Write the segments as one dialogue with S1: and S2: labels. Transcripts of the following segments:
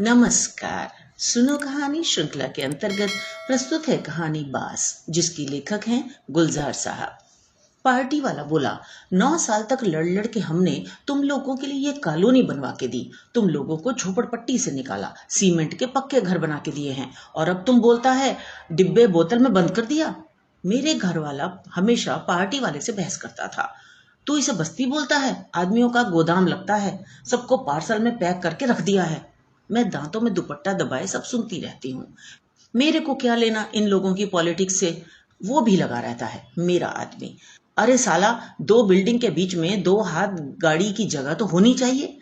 S1: नमस्कार। सुनो कहानी श्रृंखला के अंतर्गत प्रस्तुत है कहानी बास, जिसकी लेखक हैं गुलजार साहब। पार्टी वाला बोला, 9 साल तक लड़ लड़ के हमने तुम लोगों के लिए ये कॉलोनी बनवा के दी, तुम लोगों को झोपड़पट्टी से निकाला, सीमेंट के पक्के घर बना के दिए हैं, और अब तुम बोलता है डिब्बे बोतल में बंद कर दिया। मेरे घर वाला हमेशा पार्टी वाले से बहस करता था। तू इसे बस्ती बोलता है, आदमियों का गोदाम लगता है, सबको पार्सल में पैक करके रख दिया है। मैं दांतों में दुपट्टा दबाए सब सुनती रहती हूँ। मेरे को क्या लेना इन लोगों की पॉलिटिक्स से। वो भी लगा रहता है, मेरा आदमी। अरे साला, 2 बिल्डिंग के बीच में 2 हाथ गाड़ी की जगह तो होनी चाहिए।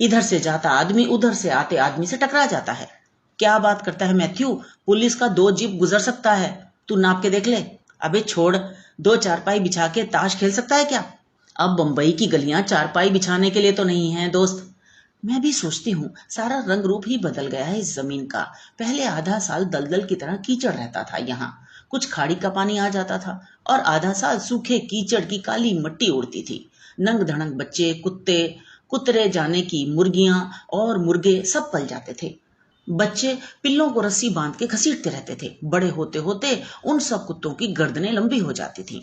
S1: इधर से जाता आदमी उधर से आते आदमी से टकरा जाता है। क्या बात करता है मैथ्यू, पुलिस का 2 जीप गुजर सकता है, तू नाप के देख ले। अबे छोड़, 2 चारपाई बिछा के ताश खेल सकता है क्या? अब बंबई की गलियां चारपाई बिछाने के लिए तो नहीं है दोस्त। मैं भी सोचती हूँ, सारा रंग रूप ही बदल गया है इस जमीन का। पहले आधा साल दलदल की तरह कीचड़ रहता था यहाँ, कुछ खाड़ी का पानी आ जाता था, और आधा साल सूखे कीचड़ की काली मिट्टी उड़ती थी। नंग धड़ंग बच्चे, कुत्ते, कुतरे जाने की मुर्गियां और मुर्गे सब पल जाते थे। बच्चे पिल्लों को रस्सी बांध के घसीटते रहते थे। बड़े होते होते उन सब कुत्तों की गर्दनें लंबी हो जाती थीं।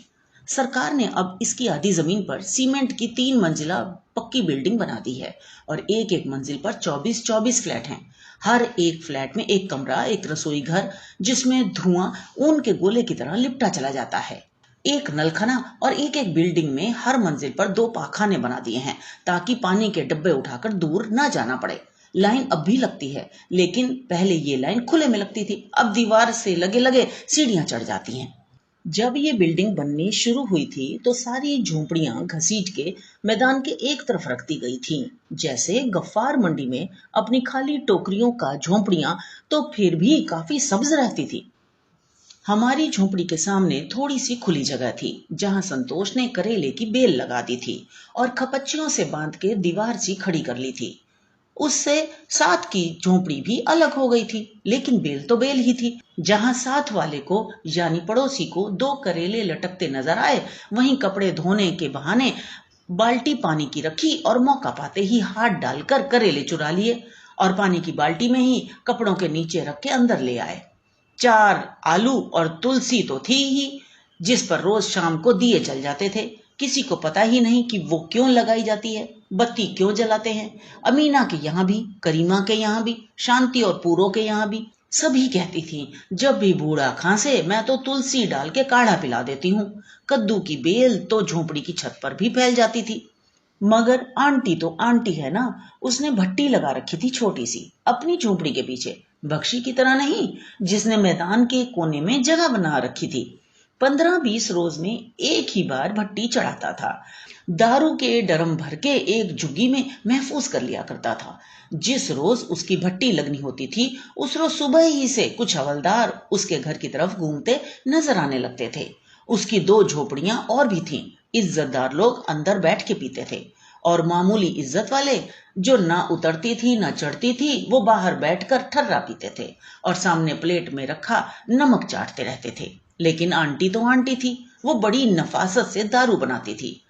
S1: सरकार ने अब इसकी आधी जमीन पर सीमेंट की 3 मंजिला पक्की बिल्डिंग बना दी है, और एक एक मंजिल पर 24-24 फ्लैट हैं। हर एक फ्लैट में एक कमरा, एक रसोई घर, जिसमें धुआं ऊन के गोले की तरह लिपटा चला जाता है। एक नलखना, और एक एक बिल्डिंग में हर मंजिल पर 2 पाखाने बना दिए हैं, ताकि पानी के डब्बे उठाकर दूर न जाना पड़े। लाइन अब भी लगती है, लेकिन पहले ये लाइन खुले में लगती थी, अब दीवार से लगे लगे सीढ़ियां चढ़ जाती हैं। जब ये बिल्डिंग बननी शुरू हुई थी तो सारी झोपड़ियां घसीट के मैदान के एक तरफ रख दी गई थीं। जैसे गफ्फार मंडी में अपनी खाली टोकरियों का झोपड़ियां तो फिर भी काफी सब्ज रहती थी। हमारी झोपड़ी के सामने थोड़ी सी खुली जगह थी, जहां संतोष ने करेले की बेल लगा दी थी और खपच्चियों से बांध के दीवार सी खड़ी कर ली थी। उससे साथ की झोपड़ी भी अलग हो गई थी, लेकिन बेल तो बेल ही थी। जहां साथ वाले को यानी पड़ोसी को 2 करेले लटकते नजर आए, वहीं कपड़े धोने के बहाने बाल्टी पानी की रखी और मौका पाते ही हाथ डालकर करेले चुरा लिए, और पानी की बाल्टी में ही कपड़ों के नीचे रख के अंदर ले आए। 4 आलू और तुलसी तो थी ही, जिस पर रोज शाम को दिए जल जाते थे। किसी को पता ही नहीं कि वो क्यों लगाई जाती है, बत्ती क्यों जलाते हैं। अमीना के यहाँ भी, करीमा के यहाँ भी, शांति और पूरो के यहाँ भी। सभी कहती थी, जब भी बूढ़ा खांसे मैं तो तुलसी डाल के काढ़ा पिला देती हूँ। कद्दू की बेल तो झोपड़ी की छत पर भी फैल जाती थी। मगर आंटी तो आंटी है ना, उसने भट्टी लगा रखी थी छोटी सी अपनी झोपड़ी के पीछे, बख्शी की तरह नहीं, जिसने मैदान के कोने में जगह बना रखी थी। 15-20 रोज में एक ही बार भट्टी चढ़ाता था। दारू के डरम भर के एक झुग्गी में महफूज कर लिया करता था। जिस रोज उसकी भट्टी लगनी होती थी, उस रोज सुबह ही से कुछ हवलदार उसके घर की तरफ घूमते नजर आने लगते थे। उसकी 2 झोपड़ियां और भी थीं। इज्जतदार लोग अंदर बैठ के पीते थे, और मामूली इज्जत वाले, जो ना उतरती थी ना चढ़ती थी, वो बाहर बैठकर ठर्रा पीते थे और सामने प्लेट में रखा नमक चाटते रहते थे। लेकिन आंटी तो आंटी थी, वो बड़ी नफासत से दारू बनाती थी।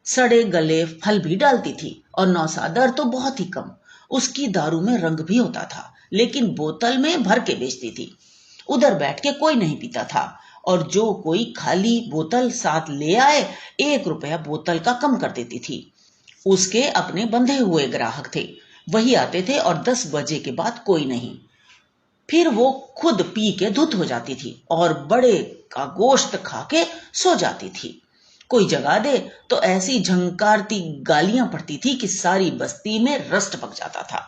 S1: सड़े गले फल भी डालती थी, और नौसादर तो बहुत ही कम। उसकी दारू में रंग भी होता था, लेकिन बोतल में भर के बेचती थी। उधर बैठ के कोई नहीं पीता था, और जो कोई खाली बोतल साथ ले आए, 1 रुपया बोतल का कम कर देती थी। उसके अपने बंधे हुए ग्राहक थे, वही आते थे, और 10 बजे के बाद कोई नहीं। फिर वो खुद पी के धुत हो जाती थी और बड़े का गोश्त खा के सो जाती थी। कोई जगा दे तो ऐसी झंकारती गालियां पड़ती थी कि सारी बस्ती में रस्ट पक जाता था।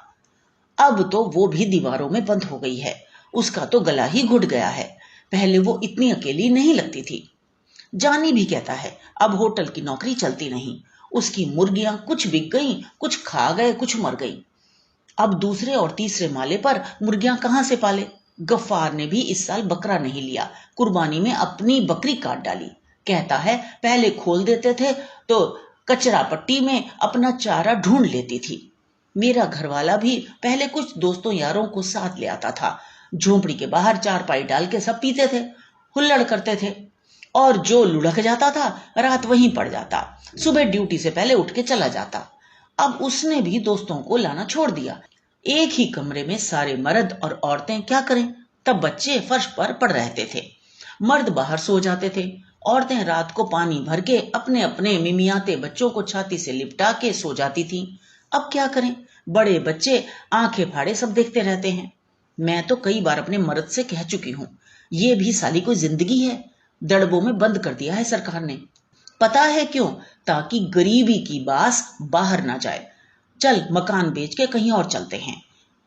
S1: अब तो वो भी दीवारों में बंद हो गई है, उसका तो गला ही घुट गया है। पहले वो इतनी अकेली नहीं लगती थी। जानी भी कहता है, अब होटल की नौकरी चलती नहीं। उसकी मुर्गियां कुछ बिक गईं, कुछ खा गए, कुछ मर गईं। अब दूसरे और तीसरे माले पर मुर्गियां कहां से पाले? गफ्फार ने भी इस साल बकरा नहीं लिया, कुर्बानी में अपनी बकरी काट डाली। कहता है, पहले खोल देते थे तो कचरा पट्टी में अपना चारा ढूंढ लेती थी। मेरा घरवाला भी पहले कुछ दोस्तों यारों को साथ ले आता था। झोंपड़ी के बाहर चारपाई डाल के सब पीते थे, हुल्लड़ करते थे, और जो लुढ़क जाता था रात वहीं पड़ जाता, सुबह ड्यूटी से पहले उठ के चला जाता। अब उसने भी दोस्तों को लाना छोड़ दिया। एक ही कमरे में सारे मर्द और औरतें क्या करें। तब बच्चे फर्श पर पड़ रहते थे, मर्द बाहर सो जाते थे, औरतें रात को पानी भर के अपने अपने मिमियाते बच्चों को छाती से लिपटा के सो जाती थीं। अब क्या करें, बड़े बच्चे आंखें फाड़े सब देखते रहते हैं। मैं तो कई बार अपने मर्द से कह चुकी हूं, ये भी साली कोई जिंदगी है। दड़बों में बंद कर दिया है सरकार ने। पता है क्यों? ताकि गरीबी की बास बाहर ना जाए। चल मकान बेच के कहीं और चलते हैं,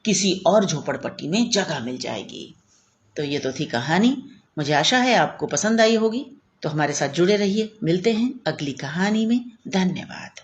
S1: किसी और झोपड़पट्टी में जगह मिल जाएगी। तो ये तो थी कहानी। मुझे आशा है आपको पसंद आई होगी। तो हमारे साथ जुड़े रहिए। मिलते हैं अगली कहानी में। धन्यवाद।